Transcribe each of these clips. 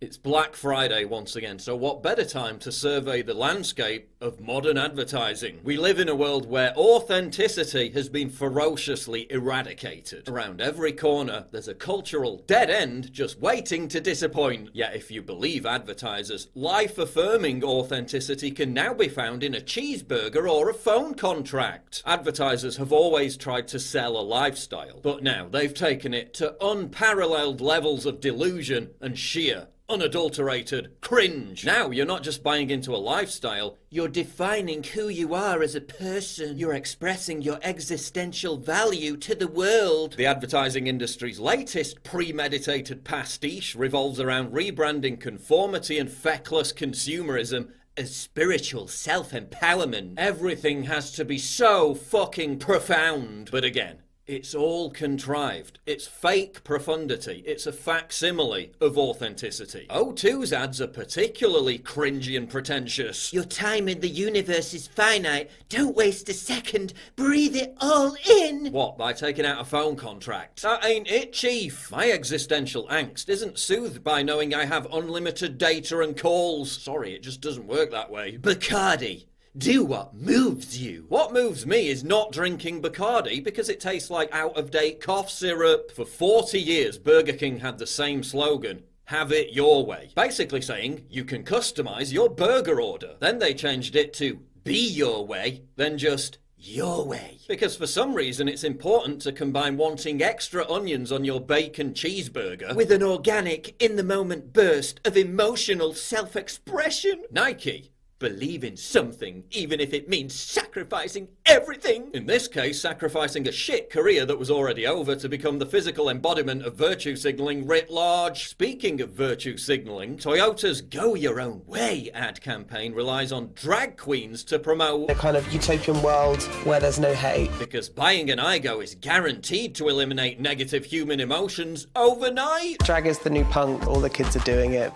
It's Black Friday once again, so what better time to survey the landscape of modern advertising? We live in a world where authenticity has been ferociously eradicated. Around every corner, there's a cultural dead end just waiting to disappoint. Yet if you believe advertisers, life-affirming authenticity can now be found in a cheeseburger or a phone contract. Advertisers have always tried to sell a lifestyle, but now they've taken it to unparalleled levels of delusion and sheer unadulterated cringe. Now you're not just buying into a lifestyle, you're defining who you are as a person. You're expressing your existential value to the world. The advertising industry's latest premeditated pastiche revolves around rebranding conformity and feckless consumerism as spiritual self-empowerment. Everything has to be so fucking profound. But again, it's all contrived. It's fake profundity. It's a facsimile of authenticity. O2's ads are particularly cringy and pretentious. Your time in the universe is finite. Don't waste a second. Breathe it all in. What, by taking out a phone contract? That ain't it, Chief. My existential angst isn't soothed by knowing I have unlimited data and calls. Sorry, it just doesn't work that way. Bacardi. Do what moves you. What moves me is not drinking Bacardi because it tastes like out-of-date cough syrup. For 40 years, Burger King had the same slogan, have it your way. Basically saying, you can customize your burger order. Then they changed it to be your way, then just your way. Because for some reason it's important to combine wanting extra onions on your bacon cheeseburger with an organic, in-the-moment burst of emotional self-expression. Nike. Believe in something, even if it means sacrificing everything. In this case, sacrificing a shit career that was already over to become the physical embodiment of virtue signalling writ large. Speaking of virtue signalling, Toyota's Go Your Own Way ad campaign relies on drag queens to promote a kind of utopian world where there's no hate. Because buying an Igo is guaranteed to eliminate negative human emotions overnight. Drag is the new punk, all the kids are doing it.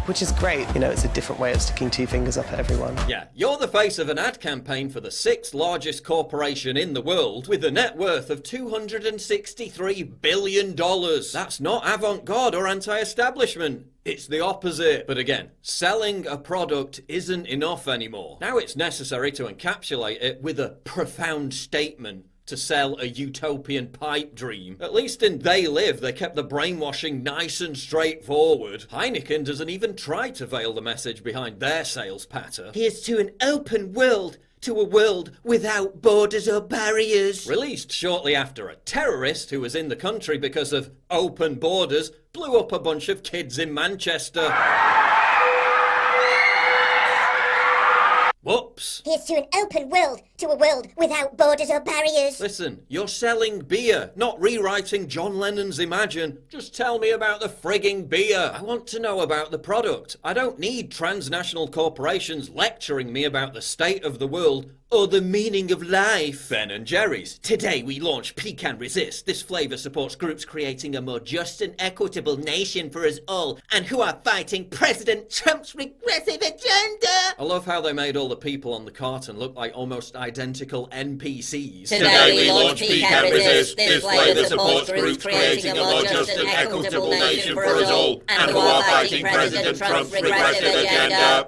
Which is great, you know, it's a different way of sticking two fingers up at everyone. Yeah, you're the face of an ad campaign for the 6th largest corporation in the world with a net worth of $263 billion. That's not avant-garde or anti-establishment. It's the opposite. But again, selling a product isn't enough anymore. Now it's necessary to encapsulate it with a profound statement. To sell a utopian pipe dream. At least in They Live, they kept the brainwashing nice and straightforward. Heineken doesn't even try to veil the message behind their sales patter. Here's to an open world, to a world without borders or barriers. Released shortly after a terrorist who was in the country because of open borders blew up a bunch of kids in Manchester. Whoops. Here's to an open world, to a world without borders or barriers. Listen, you're selling beer, not rewriting John Lennon's Imagine. Just tell me about the frigging beer. I want to know about the product. I don't need transnational corporations lecturing me about the state of the world or the meaning of life. Ben & Jerry's. Today we launch Pecan Resist. This flavour supports groups creating a more just and equitable nation for us all and who are fighting President Trump's regressive agenda. I love how they made all the people on the carton look like almost identical NPCs. Today we launch Pecan Resist. This flavour supports groups creating a more just and equitable nation for us all and who are fighting President Trump's regressive agenda.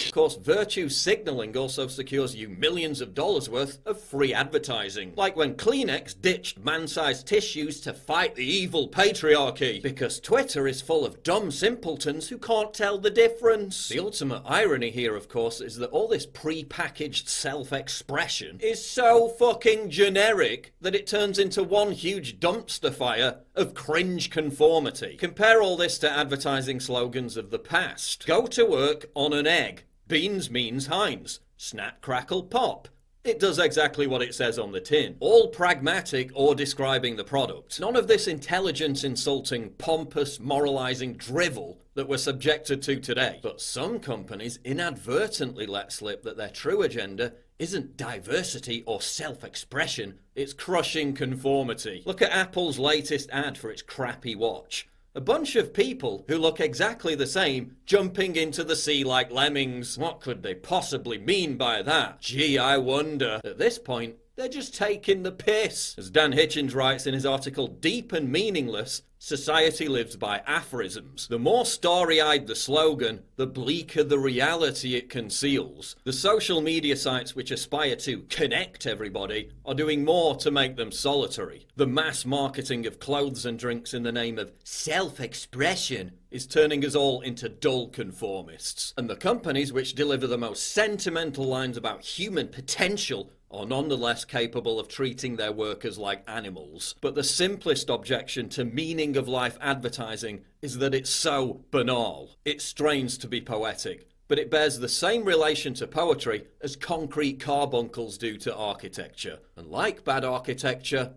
Of course, virtue signalling also secures you millions of dollars worth of free advertising. Like when Kleenex ditched man-sized tissues to fight the evil patriarchy. Because Twitter is full of dumb simpletons who can't tell the difference. The ultimate irony here, of course, is that all this pre-packaged self-expression is so fucking generic that it turns into one huge dumpster fire of cringe conformity. Compare all this to advertising slogans of the past. Go to work on an egg. Beans means Heinz. Snap, crackle, pop. It does exactly what it says on the tin. All pragmatic or describing the product. None of this intelligence-insulting, pompous, moralizing drivel that we're subjected to today. But some companies inadvertently let slip that their true agenda isn't diversity or self-expression, it's crushing conformity. Look at Apple's latest ad for its crappy watch. A bunch of people who look exactly the same jumping into the sea like lemmings. What could they possibly mean by that? Gee, I wonder. At this point, They're just taking the piss. As Dan Hitchens writes in his article Deep and Meaningless, society lives by aphorisms. The more story-eyed the slogan, the bleaker the reality it conceals. The social media sites which aspire to connect everybody are doing more to make them solitary. The mass marketing of clothes and drinks in the name of self-expression is turning us all into dull conformists. And the companies which deliver the most sentimental lines about human potential are nonetheless capable of treating their workers like animals. But the simplest objection to meaning of life advertising is that it's so banal. It strains to be poetic, but it bears the same relation to poetry as concrete carbuncles do to architecture. And like bad architecture,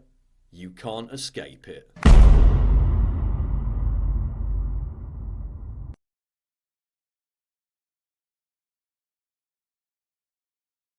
you can't escape it.